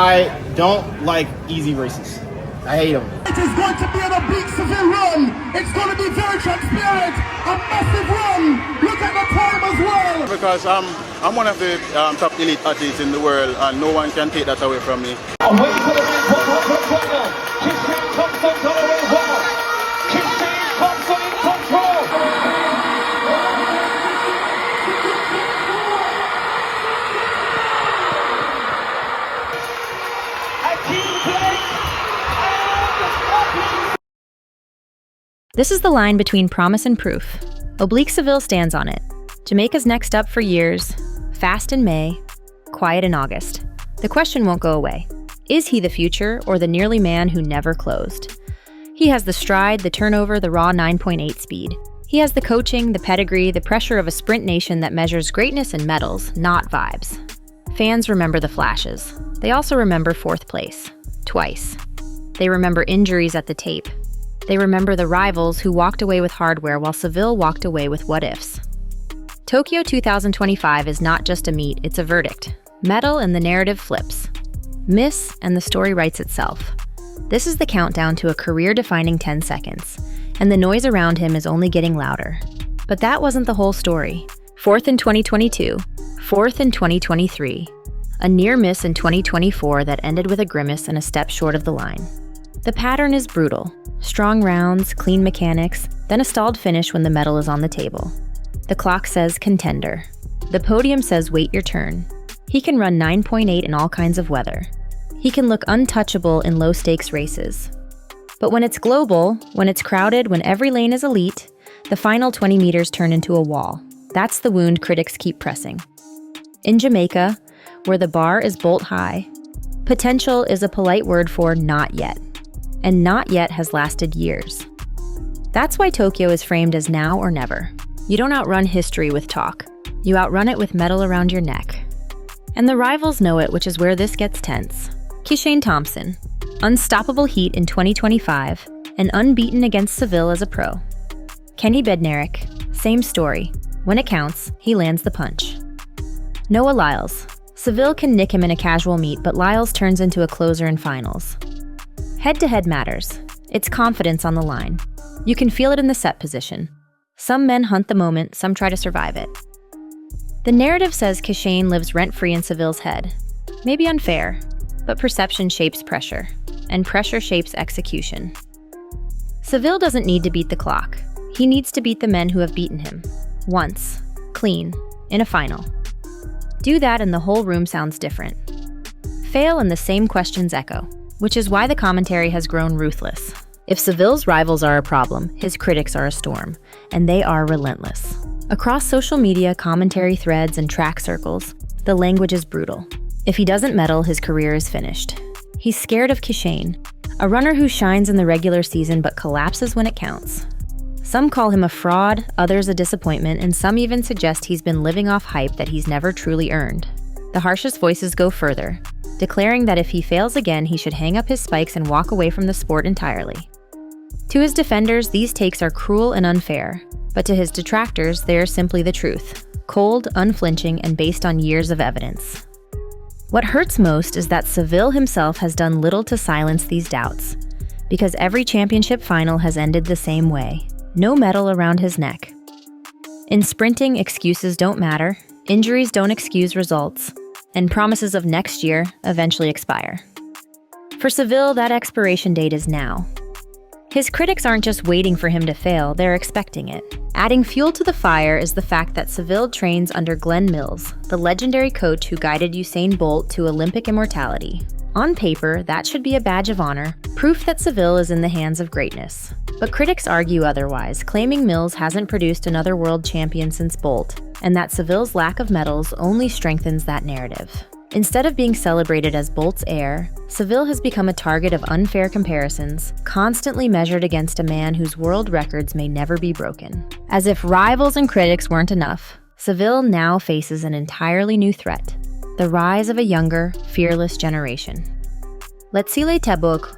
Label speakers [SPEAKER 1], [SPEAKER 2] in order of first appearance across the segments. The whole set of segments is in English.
[SPEAKER 1] I don't like easy races. I hate them.
[SPEAKER 2] It is going to be an Oblique Seville run. It's going to be very transparent. A massive run. Look at the time as well.
[SPEAKER 3] Because I'm one of the top elite athletes in the world, and no one can take that away from me.
[SPEAKER 4] Away to the red corner. Kissing Thompson got away well. Kissing Thompson in control.
[SPEAKER 5] This is the line between promise and proof. Oblique Seville stands on it. Jamaica's next up for years, fast in May, quiet in August. The question won't go away. Is he the future or the nearly man who never closed? He has the stride, the turnover, the raw 9.8 speed. He has the coaching, the pedigree, the pressure of a sprint nation that measures greatness in medals, not vibes. Fans remember the flashes. They also remember fourth place, twice. They remember injuries at the tape. They remember the rivals who walked away with hardware while Seville walked away with what-ifs. Tokyo 2025 is not just a meet, it's a verdict. Medal and the narrative flips. Miss and the story writes itself. This is the countdown to a career-defining 10 seconds, and the noise around him is only getting louder. But that wasn't the whole story. Fourth in 2022, fourth in 2023, a near miss in 2024 that ended with a grimace and a step short of the line. The pattern is brutal. Strong rounds, clean mechanics, then a stalled finish when the medal is on the table. The clock says contender. The podium says wait your turn. He can run 9.8 in all kinds of weather. He can look untouchable in low-stakes races. But when it's global, when it's crowded, when every lane is elite, the final 20 meters turn into a wall. That's the wound critics keep pressing. In Jamaica, where the bar is bolt high, potential is a polite word for not yet. And not yet has lasted years. That's why Tokyo is framed as now or never. You don't outrun history with talk. You outrun it with metal around your neck. And the rivals know it, which is where this gets tense. Kishane Thompson, unstoppable heat in 2025, and unbeaten against Seville as a pro. Kenny Bednarik, same story. When it counts, he lands the punch. Noah Lyles, Seville can nick him in a casual meet, but Lyles turns into a closer in finals. Head-to-head matters. It's confidence on the line. You can feel it in the set position. Some men hunt the moment, some try to survive it. The narrative says Kishane lives rent-free in Seville's head. Maybe unfair, but perception shapes pressure, and pressure shapes execution. Seville doesn't need to beat the clock. He needs to beat the men who have beaten him. Once. Clean. In a final. Do that and the whole room sounds different. Fail and the same questions echo. Which is why the commentary has grown ruthless. If Seville's rivals are a problem, his critics are a storm, and they are relentless. Across social media, commentary threads, and track circles, the language is brutal. If he doesn't medal, his career is finished. He's scared of Kishane, a runner who shines in the regular season but collapses when it counts. Some call him a fraud, others a disappointment, and some even suggest he's been living off hype that he's never truly earned. The harshest voices go further, declaring that if he fails again, he should hang up his spikes and walk away from the sport entirely. To his defenders, these takes are cruel and unfair, but to his detractors, they are simply the truth, cold, unflinching, and based on years of evidence. What hurts most is that Seville himself has done little to silence these doubts, because every championship final has ended the same way, no medal around his neck. In sprinting, excuses don't matter, injuries don't excuse results, and promises of next year eventually expire. For Seville, that expiration date is now. His critics aren't just waiting for him to fail, they're expecting it. Adding fuel to the fire is the fact that Seville trains under Glenn Mills, the legendary coach who guided Usain Bolt to Olympic immortality. On paper, that should be a badge of honor, proof that Seville is in the hands of greatness. But critics argue otherwise, claiming Mills hasn't produced another world champion since Bolt, and that Seville's lack of medals only strengthens that narrative. Instead of being celebrated as Bolt's heir, Seville has become a target of unfair comparisons, constantly measured against a man whose world records may never be broken. As if rivals and critics weren't enough, Seville now faces an entirely new threat, the rise of a younger, fearless generation. Letsile Tebbock,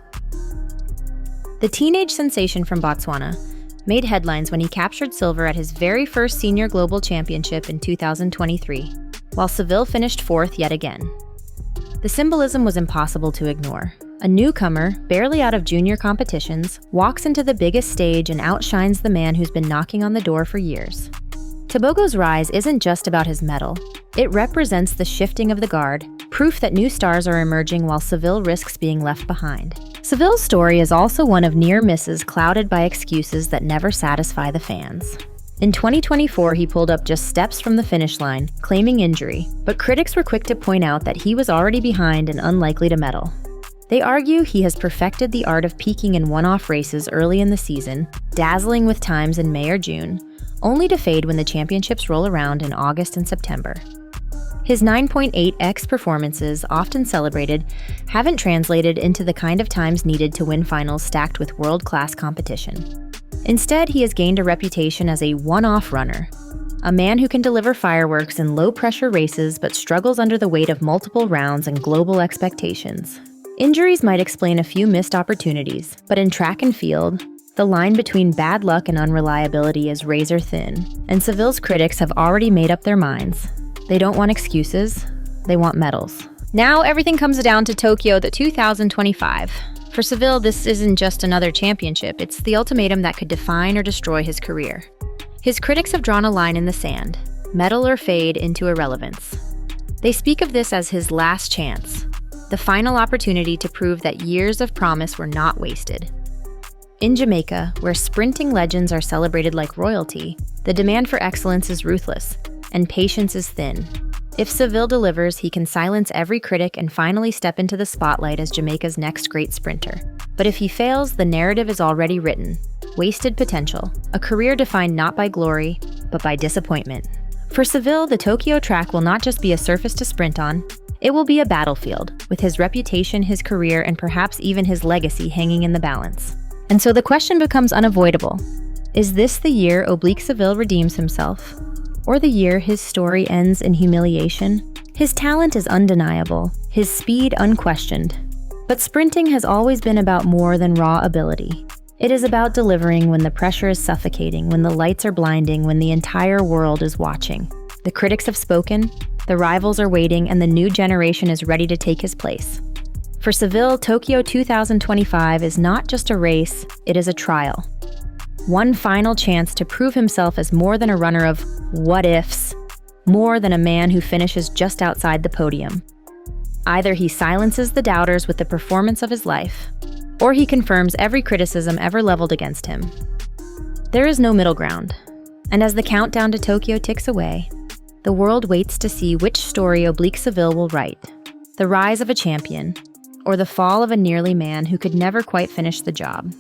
[SPEAKER 5] the teenage sensation from Botswana, made headlines when he captured silver at his very first senior global championship in 2023, while Seville finished fourth yet again. The symbolism was impossible to ignore. A newcomer, barely out of junior competitions, walks into the biggest stage and outshines the man who's been knocking on the door for years. Tebogo's rise isn't just about his medal. It represents the shifting of the guard, proof that new stars are emerging while Seville risks being left behind. Seville's story is also one of near misses clouded by excuses that never satisfy the fans. In 2024, he pulled up just steps from the finish line, claiming injury, but critics were quick to point out that he was already behind and unlikely to medal. They argue he has perfected the art of peaking in one-off races early in the season, dazzling with times in May or June, only to fade when the championships roll around in August and September. His 9.8x performances, often celebrated, haven't translated into the kind of times needed to win finals stacked with world-class competition. Instead, he has gained a reputation as a one-off runner, a man who can deliver fireworks in low-pressure races but struggles under the weight of multiple rounds and global expectations. Injuries might explain a few missed opportunities, but in track and field, the line between bad luck and unreliability is razor thin, and Seville's critics have already made up their minds. They don't want excuses, they want medals. Now everything comes down to Tokyo 2025. For Seville, this isn't just another championship, it's the ultimatum that could define or destroy his career. His critics have drawn a line in the sand, medal or fade into irrelevance. They speak of this as his last chance, the final opportunity to prove that years of promise were not wasted. In Jamaica, where sprinting legends are celebrated like royalty, the demand for excellence is ruthless, and patience is thin. If Seville delivers, he can silence every critic and finally step into the spotlight as Jamaica's next great sprinter. But if he fails, the narrative is already written. Wasted potential, a career defined not by glory, but by disappointment. For Seville, the Tokyo track will not just be a surface to sprint on, it will be a battlefield, with his reputation, his career, and perhaps even his legacy hanging in the balance. And so the question becomes unavoidable. Is this the year Oblique Seville redeems himself? Or the year his story ends in humiliation? His talent is undeniable, his speed unquestioned. But sprinting has always been about more than raw ability. It is about delivering when the pressure is suffocating, when the lights are blinding, when the entire world is watching. The critics have spoken, the rivals are waiting, and the new generation is ready to take his place. For Seville, Tokyo 2025 is not just a race, it is a trial. One final chance to prove himself as more than a runner of what-ifs, more than a man who finishes just outside the podium. Either he silences the doubters with the performance of his life, or he confirms every criticism ever leveled against him. There is no middle ground, and as the countdown to Tokyo ticks away, the world waits to see which story Oblique Seville will write: the rise of a champion, or the fall of a nearly man who could never quite finish the job.